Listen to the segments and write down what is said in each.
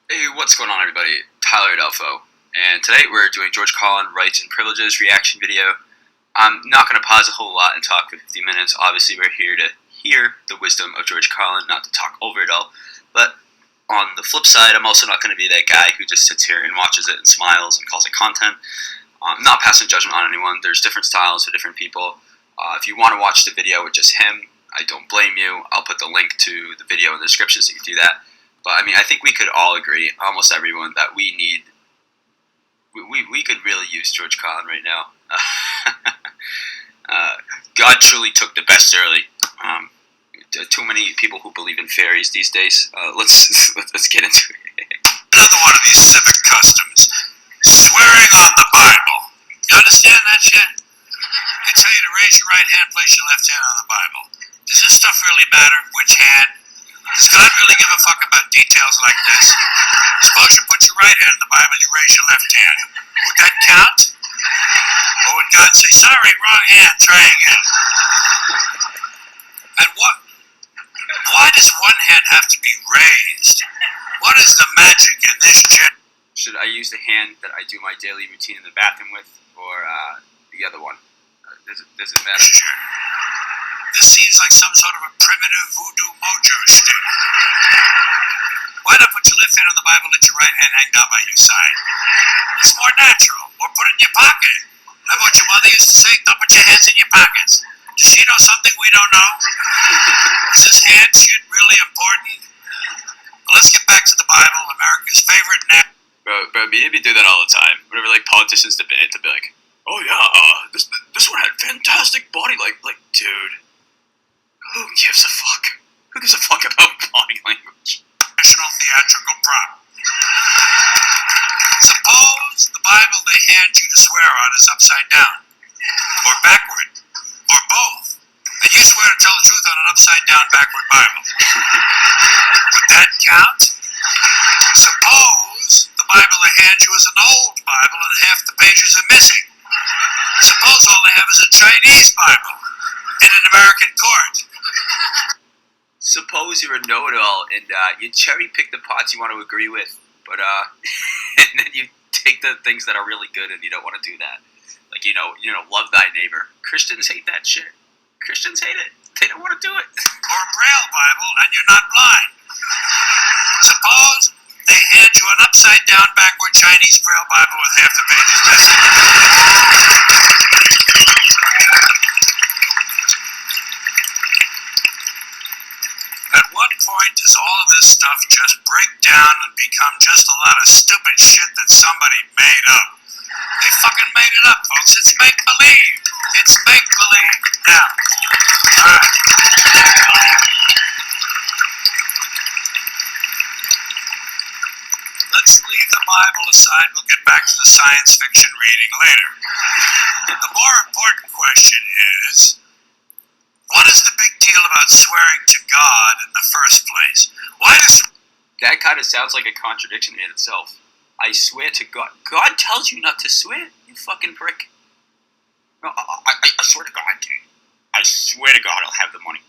Hey, what's going on, everybody? Tyler Adelpho, and today we're doing George Carlin Rights and Privileges reaction video. I'm not going to pause a whole lot and talk for 50 minutes. Obviously, we're here to hear the wisdom of George Carlin, not to talk over it all. But on the flip side, I'm also not going to be that guy who just sits here and watches it and smiles and calls it content. I'm not passing judgment on anyone. There's different styles for different people. If you want to watch the video with just him, I don't blame you. I'll put the link to the video in the description so you can do that. But I mean, I think we could all agree, almost everyone, that we could really use George Carlin right now. God truly took the best early. Too many people who believe in fairies these days. Let's get into it. Another one of these civic customs, swearing on the Bible. You understand that shit? They tell you to raise your right hand, place your left hand on the Bible. Does this stuff really matter? Which hand? Does God really give a fuck about details like this? Suppose you put your right hand in the Bible, you raise your left hand. Would that count? Or would God say, sorry, wrong hand, try again? And why does one hand have to be raised? What is the magic in this shit? Should I use the hand that I do my daily routine in the bathroom with, or the other one? Does it matter? Sure. This seems like some sort of a primitive voodoo mojo shtick. Why not put your left hand on the Bible, let your right hand hang down by your side? It's more natural. Or put it in your pocket. That's what your mother used to say, don't put your hands in your pockets. Does she know something we don't know? Is this hand shit really important? Well, let's get back to the Bible, America's favorite Bro, me do that all the time. Whenever like politicians debate, to be like, oh yeah, this one had fantastic body, like dude. Who gives a fuck? Who gives a fuck about body language? National theatrical prop. Suppose the Bible they hand you to swear on is upside down, or backward, or both, and you swear to tell the truth on an upside down, backward Bible. Would that count? Suppose the Bible they hand you is an old Bible and half the pages are missing. Suppose all they have is a Chinese Bible in an American court. Suppose you're a know-it-all and you cherry-pick the parts you want to agree with, but and then you take the things that are really good and you don't want to do that. Like, you know, love thy neighbor. Christians hate that shit. Christians hate it. They don't want to do it. Or a Braille Bible and you're not blind. Suppose they hand you an upside-down, backward Chinese Braille Bible with half the pages missing. At what point does all of this stuff just break down and become just a lot of stupid shit that somebody made up? They fucking made it up, folks. It's make-believe. It's make-believe. Now, let's leave the Bible aside. We'll get back to the science fiction reading later. The more important question is, what is the big deal about swearing to God in the first place? Why does... That kind of sounds like a contradiction in itself. I swear to God. God tells you not to swear, you fucking prick. No, I swear to God, dude. I swear to God I'll have the money.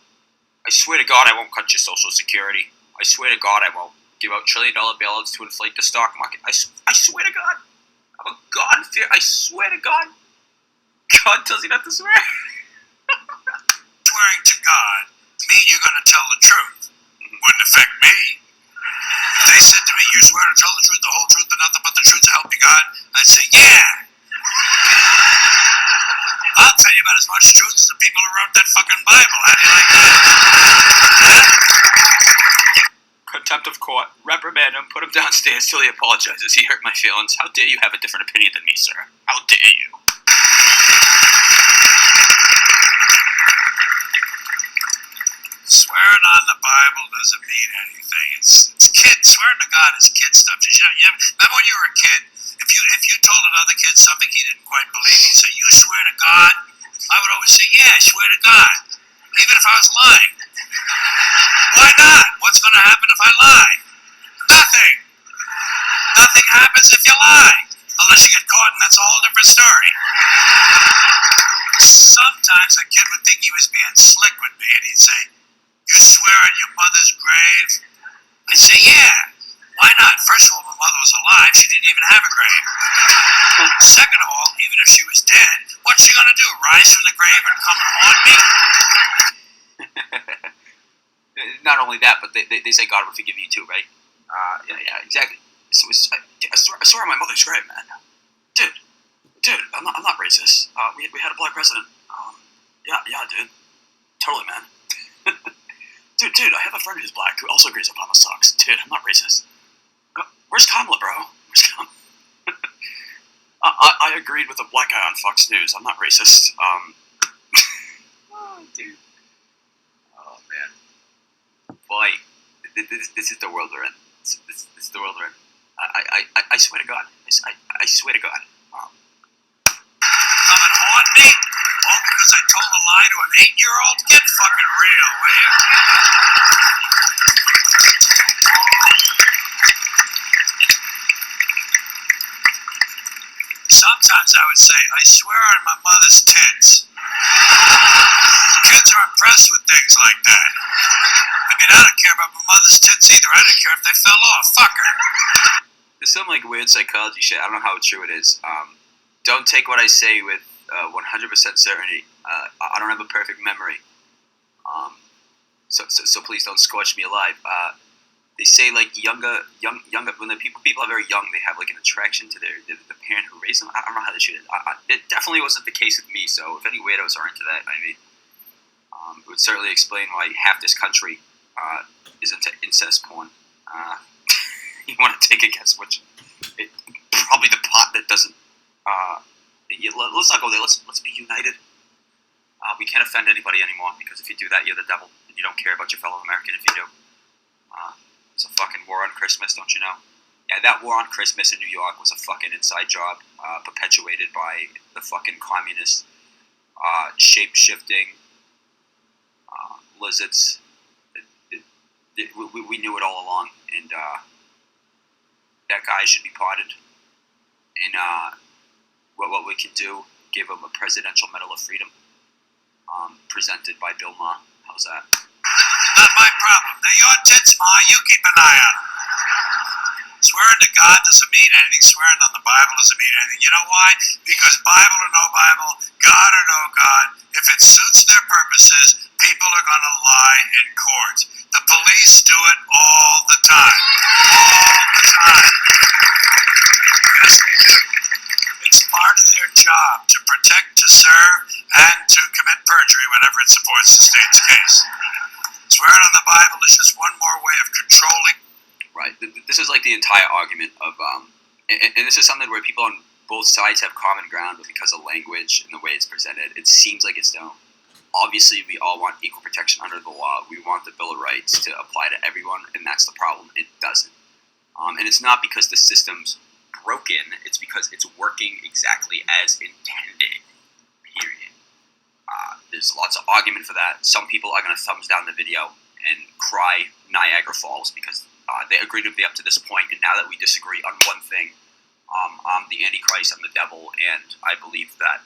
I swear to God I won't cut your Social Security. I swear to God I won't give out $1 trillion bailouts to inflate the stock market. I swear to God. I'm a God fear. I swear to God. God tells you not to swear. Swearing to God mean you're going to tell the truth. Wouldn't affect me. If they said to me, you swear to tell the truth, the whole truth, and nothing but the truth to help you God, I'd say, yeah. I'll tell you about as much truth as the people who wrote that fucking Bible. How do you like that? Contempt of court. Reprimand him. Put him downstairs till he apologizes. He hurt my feelings. How dare you have a different opinion than me, sir? How dare you? Swearing on the Bible doesn't mean anything. It's kid. Swearing to God is kid stuff. Remember when you were a kid? If you told another kid something he didn't quite believe, he'd say, "You swear to God?" I would always say, "Yeah, I swear to God," even if I was lying. Why not? What's going to happen if I lie? Nothing. Nothing happens if you lie, unless you get caught, and that's a whole different story. Sometimes a kid would think he was being slick with me, and he'd say, "You swear on your mother's grave?" I say, "Yeah. Why not? First of rise from the grave and come and haunt me? Not only that, but they say God will forgive you too, right? Yeah, exactly. So I swear on my mother's grave, man. Dude, I'm not racist. We had a black president. Yeah, dude. Totally, man. Dude, I have a friend who's black who also agrees Obama sucks. Dude, I'm not racist. Where's Kamala, bro? Where's Kamala? I agreed with a black guy on Fox News. I'm not racist. Oh, dude. Oh, man. Boy, this is the world we're in. This is the world we're in. I swear to God. I swear to God. Come and haunt me? All because I told a lie to an 8-year-old? Get fucking real, will you? Sometimes I would say, I swear on my mother's tits. Kids are impressed with things like that. I mean, I don't care about my mother's tits either. I don't care if they fell off. Fuck her. There's some like weird psychology shit. I don't know how true it is. Don't take what I say with 100% certainty. I don't have a perfect memory. So please don't scorch me alive. They say like younger when the people are very young, they have like an attraction to the parent who raised them. I don't know how this shit is. It definitely wasn't the case with me. So if any weirdos are into that, maybe it would certainly explain why half this country is into incest porn. You want to take a guess which? Probably the pot that doesn't. Let's not go there. Let's be united. We can't offend anybody anymore because if you do that, you're the devil, and you don't care about your fellow American if you do. It's a fucking war on Christmas, don't you know? Yeah, that war on Christmas in New York was a fucking inside job, perpetuated by the fucking communist, shape-shifting lizards. We knew it all along, and that guy should be pardoned. And what we can do, give him a Presidential Medal of Freedom, presented by Bill Maher. How's that? Not my problem. They're your tits, Ma. You keep an eye on them. Swearing to God doesn't mean anything. Swearing on the Bible doesn't mean anything. You know why? Because Bible or no Bible, God or no God, if it suits their purposes, people are going to lie in court. The police do it all the time. All the time. Yes, they do. It's part of their job to protect, to serve, and to commit perjury whenever it supports the state's case. Swearing on the Bible is just one more way of controlling. Right. This is like the entire argument of, and this is something where people on both sides have common ground, but because of language and the way it's presented, it seems like it's don't. Obviously, we all want equal protection under the law. We want the Bill of Rights to apply to everyone, and that's the problem. It doesn't. And it's not because the system's broken. It's because it's working exactly as intended. Period. There's lots of argument for that. Some people are going to thumbs down the video and cry Niagara Falls because they agreed to be up to this point, and now that we disagree on one thing, I'm the Antichrist, I'm the devil, and I believe that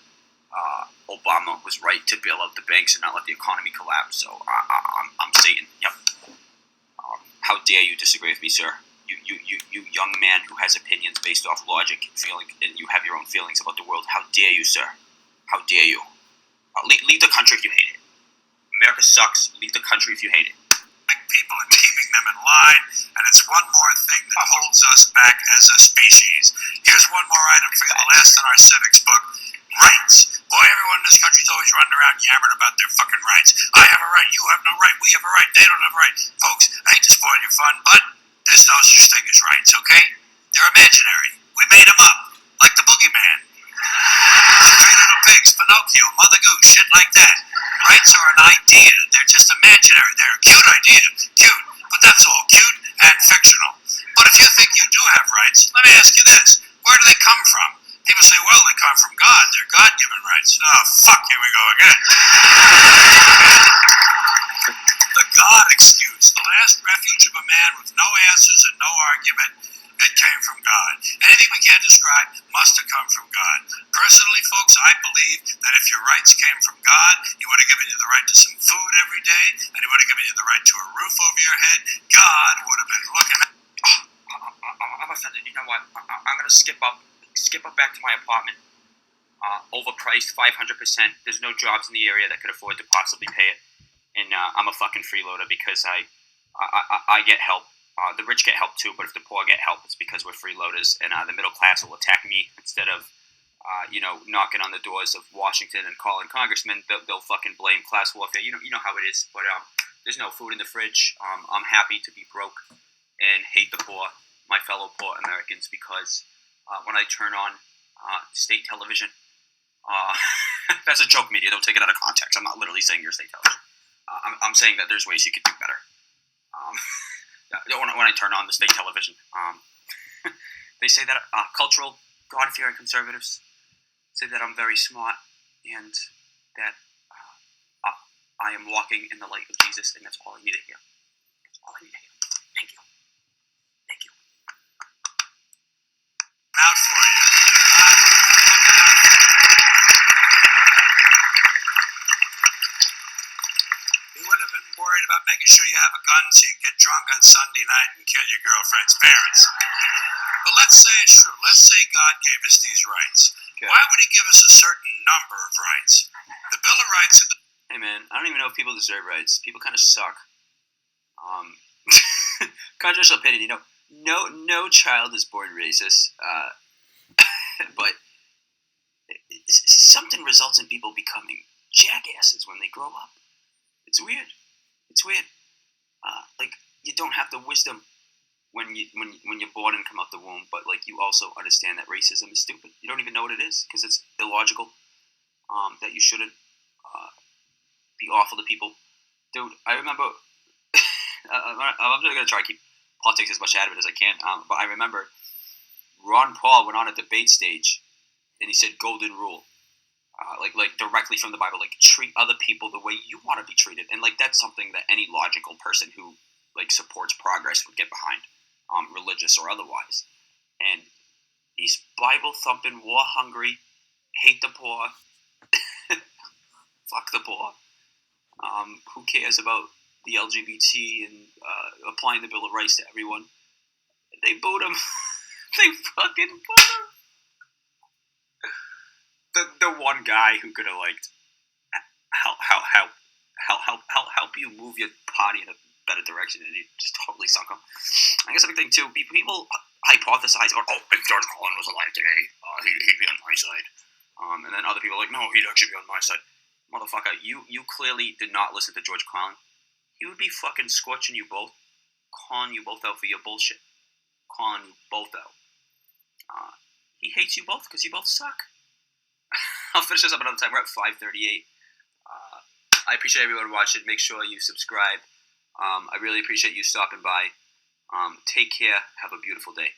Obama was right to bail out the banks and not let the economy collapse. So I'm Satan. Yep. How dare you disagree with me, sir? You young man who has opinions based off logic and feeling, and you have your own feelings about the world. How dare you, sir? How dare you? Leave the country if you hate it. America sucks. Leave the country if you hate it. People and keeping them in line, and it's one more thing that holds us back as a species. Here's one more item for you, the last in our civics book. Rights. Boy, everyone in this country's always running around yammering about their fucking rights. I have a right, you have no right, we have a right, they don't have a right. Folks, I hate to spoil your fun, but there's no such thing as rights, okay? They're imaginary. We made them up, like the boogeyman. Three Little Pigs, Pinocchio, Mother Goose, shit like that. Rights are an idea. They're just imaginary. They're a cute idea. Cute. But that's all. Cute and fictional. But if you think you do have rights, let me ask you this. Where do they come from? People say, well, they come from God. They're God-given rights. Oh, fuck, here we go again. The God excuse. The last refuge of a man with no answers and no argument. It came from God. Anything we can't describe must have come from God. Personally, folks, I believe that if your rights came from God, He would have given you the right to some food every day, and He would have given you the right to a roof over your head. God would have been looking at... I'm offended. You know what? I'm going to skip up back to my apartment. overpriced 500%. There's no jobs in the area that could afford to possibly pay it, and I'm a fucking freeloader because I get help. The rich get help too, but if the poor get help, it's because we're freeloaders, and the middle class will attack me instead of knocking on the doors of Washington and calling congressmen. They'll fucking blame class warfare. You know how it is. But there's no food in the fridge. I'm happy to be broke and hate the poor, my fellow poor Americans, because when I turn on state television, that's a joke, media. Don't take it out of context. I'm not literally saying you're state television. I'm saying that there's ways you could do better. When I turn on the state television, they say that cultural, God-fearing conservatives say that I'm very smart and that I am walking in the light of Jesus, and that's all I need to hear. That's all I need to hear. Thank you. Thank you. Out for you. God will be looking out for you. He would have been worried about making sure you have a gun so you can get drunk on Sunday night and kill your girlfriend's parents. But let's say it's true. Let's say God gave us these rights. Okay. Why would he give us a certain number of rights? The Bill of Rights... Hey, man, I don't even know if people deserve rights. People kind of suck. Controversial opinion, no child is born racist, but something results in people becoming jackasses when they grow up. It's weird. Like, you don't have the wisdom when you're born and come out the womb, but like you also understand that racism is stupid. You don't even know what it is because it's illogical. That you shouldn't be awful to people, dude. I remember. I'm just gonna try to keep politics as much out of it as I can. But I remember Ron Paul went on a debate stage, and he said golden rule, like directly from the Bible, like treat other people the way you want to be treated, and like that's something that any logical person who like supports progress would get behind, religious or otherwise. And he's Bible thumping, war hungry, hate the poor, fuck the poor. Who cares about the LGBT and applying the Bill of Rights to everyone? They booed him. They fucking booed him. The one guy who could have like help you move your party in a better direction, and he just totally sunk him. I guess the big thing too, people hypothesize about, if George Carlin was alive today, he'd be on my side. And then other people are like, no, he'd actually be on my side. Motherfucker, you clearly did not listen to George Carlin. He would be fucking scorching you both, calling you both out for your bullshit, calling you both out. He hates you both because you both suck. I'll finish this up another time. We're at 5:38. I appreciate everyone watching. Make sure you subscribe. I really appreciate you stopping by. Take care. Have a beautiful day.